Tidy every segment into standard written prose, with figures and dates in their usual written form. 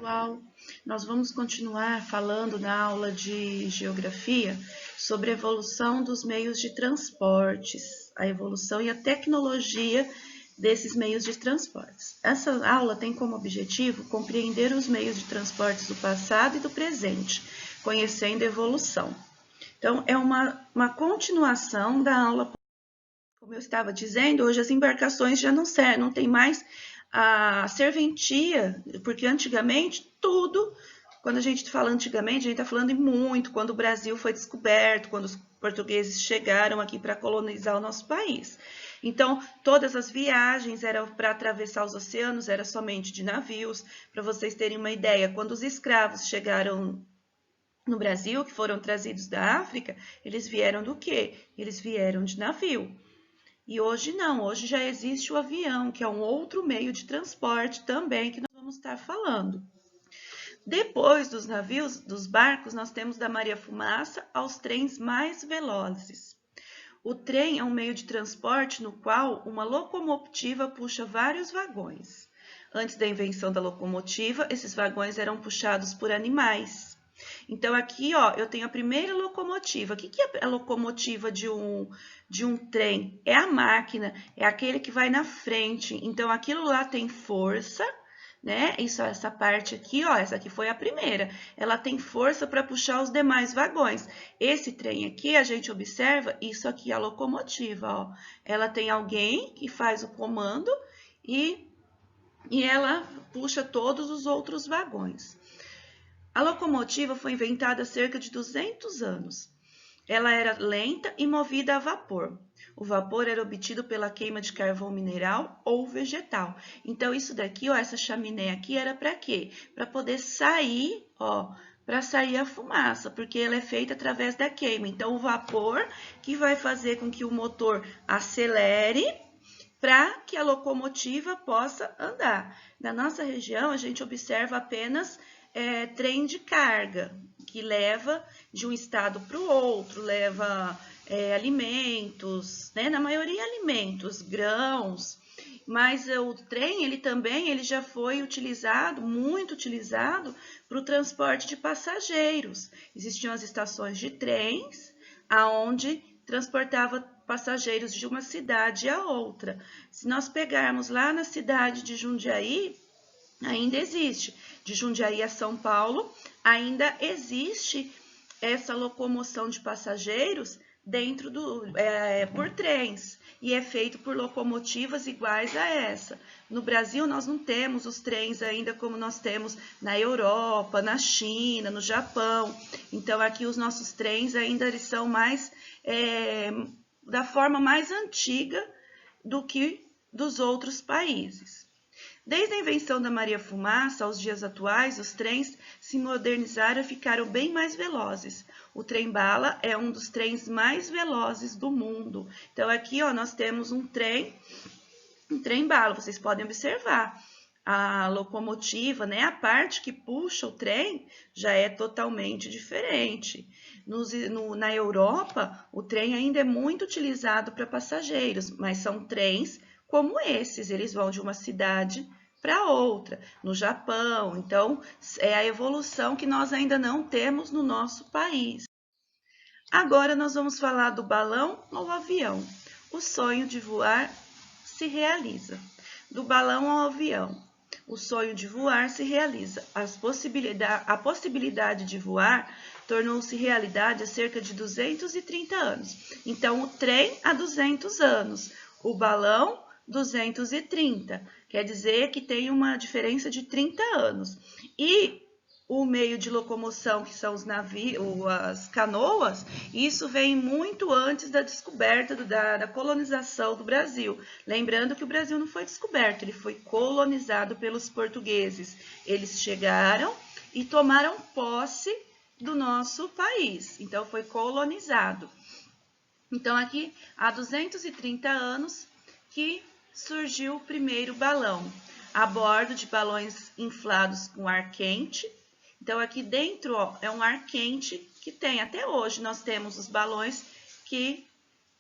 pessoal! Nós vamos continuar falando na aula de Geografia sobre a evolução dos meios de transportes, a evolução e a tecnologia desses meios de transportes. Essa aula tem como objetivo compreender os meios de transportes do passado e do presente, conhecendo a evolução. Então, é uma continuação da aula. Como eu estava dizendo, hoje as embarcações já não servem, não tem mais a serventia, porque antigamente tudo, quando a gente fala antigamente, a gente está falando muito, quando o Brasil foi descoberto, quando os portugueses chegaram aqui para colonizar o nosso país. Então, todas as viagens eram para atravessar os oceanos, era somente de navios. Para vocês terem uma ideia, quando os escravos chegaram no Brasil, que foram trazidos da África, eles vieram do quê? Eles vieram de navio. E hoje não, hoje já existe o avião, que é um outro meio de transporte também que nós vamos estar falando. Depois dos navios, dos barcos, nós temos da Maria Fumaça aos trens mais velozes. O trem é um meio de transporte no qual uma locomotiva puxa vários vagões. Antes da invenção da locomotiva, esses vagões eram puxados por animais. Então, aqui, ó, eu tenho a primeira locomotiva. O que é a locomotiva de um trem? É a máquina, é aquele que vai na frente. Então, aquilo lá tem força, né? Essa parte aqui, ó, essa aqui foi a primeira. Ela tem força para puxar os demais vagões. Esse trem aqui, a gente observa, isso aqui é a locomotiva, ó. Ela tem alguém que faz o comando e ela puxa todos os outros vagões. A locomotiva foi inventada há cerca de 200 anos. Ela era lenta e movida a vapor. O vapor era obtido pela queima de carvão mineral ou vegetal. Então, isso daqui, ó, essa chaminé aqui era para quê? Para poder sair, ó, para sair a fumaça, porque ela é feita através da queima. Então, o vapor que vai fazer com que o motor acelere para que a locomotiva possa andar. Na nossa região, a gente observa apenas trem de carga, que leva de um estado para o outro, leva alimentos, né? Na maioria alimentos, grãos, mas o trem, ele já foi utilizado, muito utilizado, para o transporte de passageiros. Existiam as estações de trens, aonde transportava passageiros de uma cidade a outra. Se nós pegarmos lá na cidade de Jundiaí, ainda existe. De Jundiaí a São Paulo, ainda existe essa locomoção de passageiros dentro por trens, e é feito por locomotivas iguais a essa. No Brasil, nós não temos os trens ainda como nós temos na Europa, na China, no Japão. Então, aqui os nossos trens ainda eles são mais da forma mais antiga do que dos outros países. Desde a invenção da Maria Fumaça aos dias atuais, os trens se modernizaram e ficaram bem mais velozes. O trem-bala é um dos trens mais velozes do mundo. Então, aqui, ó, nós temos um trem-bala, vocês podem observar. A locomotiva, né, a parte que puxa o trem já é totalmente diferente. Na Europa, o trem ainda é muito utilizado para passageiros, mas são trens como esses, eles vão de uma cidade para outra. No Japão, então, é a evolução que nós ainda não temos no nosso país. Agora, nós vamos falar do balão ou avião. O sonho de voar se realiza. Do balão ao avião. O sonho de voar se realiza. A possibilidade de voar tornou-se realidade há cerca de 230 anos. Então, o trem há 200 anos, o balão 230. Quer dizer que tem uma diferença de 30 anos. E o meio de locomoção, que são os navios, as canoas, isso vem muito antes da descoberta da colonização do Brasil. Lembrando que o Brasil não foi descoberto, ele foi colonizado pelos portugueses. Eles chegaram e tomaram posse do nosso país, então foi colonizado. Então, aqui há 230 anos que surgiu o primeiro balão, a bordo de balões inflados com ar quente. Então, aqui dentro, ó, é um ar quente que tem. Até hoje, nós temos os balões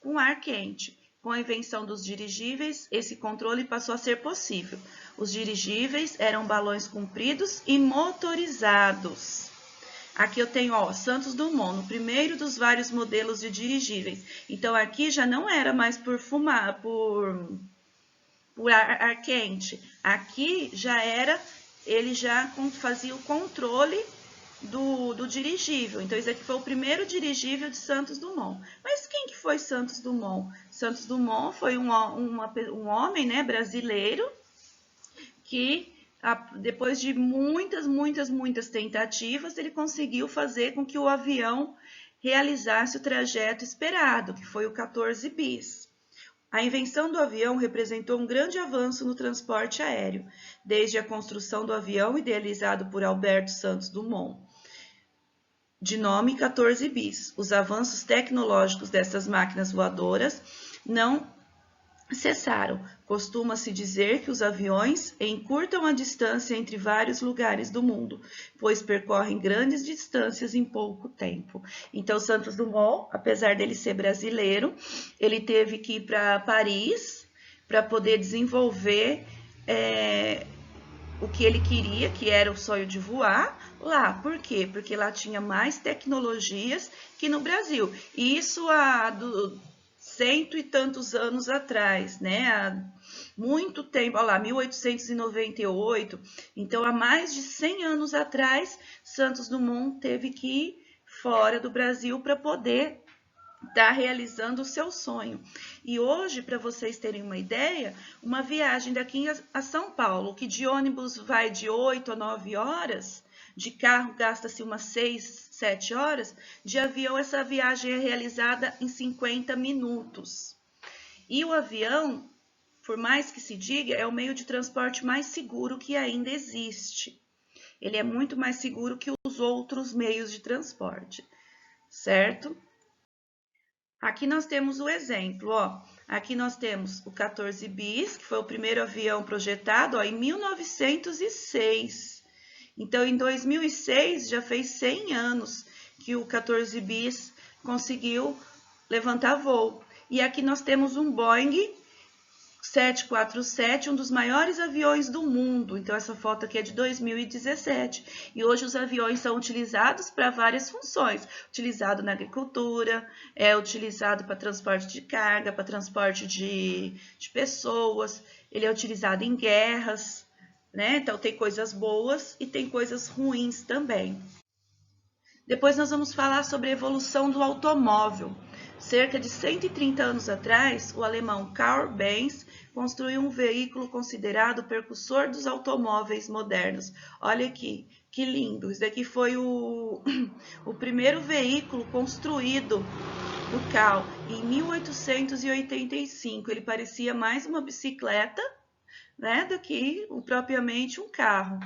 com ar quente. Com a invenção dos dirigíveis, esse controle passou a ser possível. Os dirigíveis eram balões compridos e motorizados. Aqui eu tenho, ó, Santos Dumont, no primeiro dos vários modelos de dirigíveis. Então, aqui já não era mais por ar quente. Aqui já era, ele já fazia o controle do dirigível. Então, esse aqui foi o primeiro dirigível de Santos Dumont. Mas quem que foi Santos Dumont? Santos Dumont foi um homem, né, brasileiro que, depois de muitas tentativas, ele conseguiu fazer com que o avião realizasse o trajeto esperado, que foi o 14 bis. A invenção do avião representou um grande avanço no transporte aéreo, desde a construção do avião idealizado por Alberto Santos Dumont, de nome 14 bis. Os avanços tecnológicos dessas máquinas voadoras não cessaram. Costuma-se dizer que os aviões encurtam a distância entre vários lugares do mundo, pois percorrem grandes distâncias em pouco tempo. Então, Santos Dumont, apesar dele ser brasileiro, ele teve que ir para Paris para poder desenvolver o que ele queria, que era o sonho de voar lá. Por quê? Porque lá tinha mais tecnologias que no Brasil. E isso há cento e tantos anos atrás, né? Há muito tempo, olha lá, 1898. Então, há mais de 100 anos atrás, Santos Dumont teve que ir fora do Brasil para poder estar realizando o seu sonho. E hoje, para vocês terem uma ideia, uma viagem daqui a São Paulo, que de ônibus vai de 8 a 9 horas, de carro gasta-se umas 6, 7 horas, de avião essa viagem é realizada em 50 minutos. E o avião, por mais que se diga, é o meio de transporte mais seguro que ainda existe. Ele é muito mais seguro que os outros meios de transporte, certo? Aqui nós temos o exemplo, ó. Aqui nós temos o 14 bis, que foi o primeiro avião projetado, ó, em 1906. Então, em 2006, já fez 100 anos que o 14 bis conseguiu levantar voo. E aqui nós temos um Boeing 747, um dos maiores aviões do mundo. Então, essa foto aqui é de 2017. E hoje os aviões são utilizados para várias funções. Utilizado na agricultura, é utilizado para transporte de carga, para transporte de pessoas. Ele é utilizado em guerras, né? Então, tem coisas boas e tem coisas ruins também. Depois nós vamos falar sobre a evolução do automóvel. Cerca de 130 anos atrás, o alemão Karl Benz construiu um veículo considerado o precursor dos automóveis modernos. Olha aqui, que lindo! Isso daqui foi o primeiro veículo construído por Karl em 1885. Ele parecia mais uma bicicleta, né, do que propriamente um carro.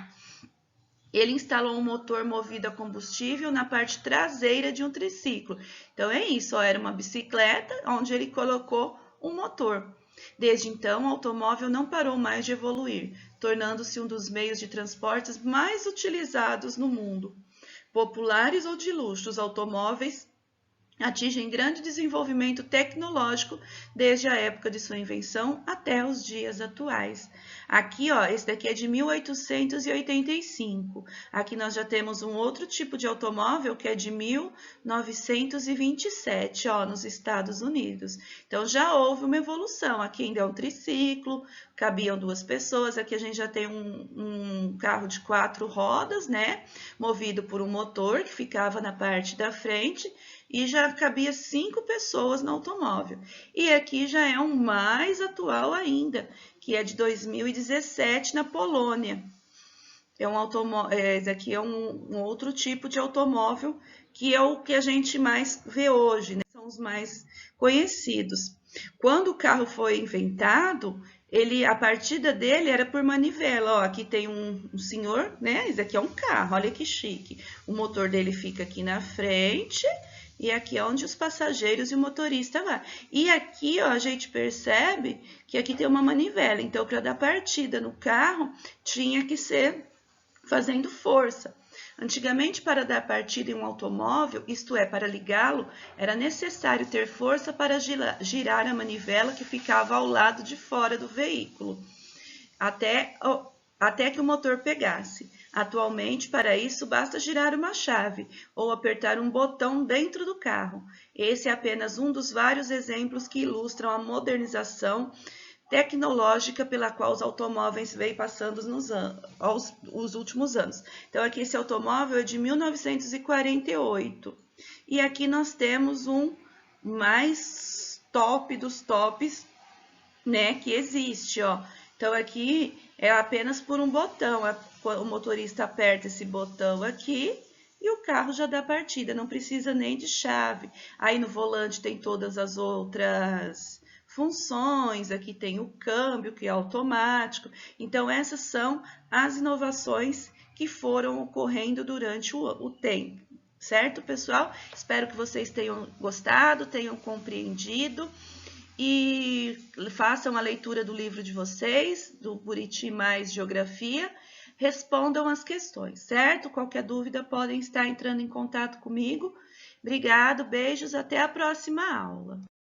Ele instalou um motor movido a combustível na parte traseira de um triciclo. Então, é isso, ó, era uma bicicleta onde ele colocou um motor. Desde então, o automóvel não parou mais de evoluir, tornando-se um dos meios de transportes mais utilizados no mundo. Populares ou de luxo, os automóveis atingem grande desenvolvimento tecnológico desde a época de sua invenção até os dias atuais. Aqui, ó, esse daqui é de 1885. Aqui nós já temos um outro tipo de automóvel que é de 1927, ó, nos Estados Unidos. Então, já houve uma evolução. Aqui ainda é um triciclo, cabiam 2 pessoas. Aqui a gente já tem um carro de 4 rodas, né? Movido por um motor que ficava na parte da frente. E já cabia 5 pessoas no automóvel. E aqui já é um mais atual ainda, que é de 2017 na Polônia. Esse aqui é um outro tipo de automóvel, que é o que a gente mais vê hoje, né? São os mais conhecidos. Quando o carro foi inventado, a partida dele era por manivela. Ó, aqui tem um senhor, né? Esse aqui é um carro, olha que chique. O motor dele fica aqui na frente. E aqui é onde os passageiros e o motorista vão. E aqui, ó, a gente percebe que aqui tem uma manivela. Então, para dar partida no carro, tinha que ser fazendo força. Antigamente, para dar partida em um automóvel, isto é, para ligá-lo, era necessário ter força para girar a manivela que ficava ao lado de fora do veículo, até que o motor pegasse. Atualmente, para isso, basta girar uma chave ou apertar um botão dentro do carro. Esse é apenas um dos vários exemplos que ilustram a modernização tecnológica pela qual os automóveis vêm passando os últimos anos. Então, aqui esse automóvel é de 1948. E aqui nós temos um mais top dos tops, né, que existe, ó. Então, aqui é apenas por um botão. O motorista aperta esse botão aqui e o carro já dá partida, não precisa nem de chave. Aí no volante tem todas as outras funções, aqui tem o câmbio, que é automático. Então, essas são as inovações que foram ocorrendo durante o tempo, certo, pessoal? Espero que vocês tenham gostado, tenham compreendido e façam a leitura do livro de vocês, do Buriti Mais Geografia, respondam as questões, certo? Qualquer dúvida podem estar entrando em contato comigo. Obrigado, beijos, até a próxima aula.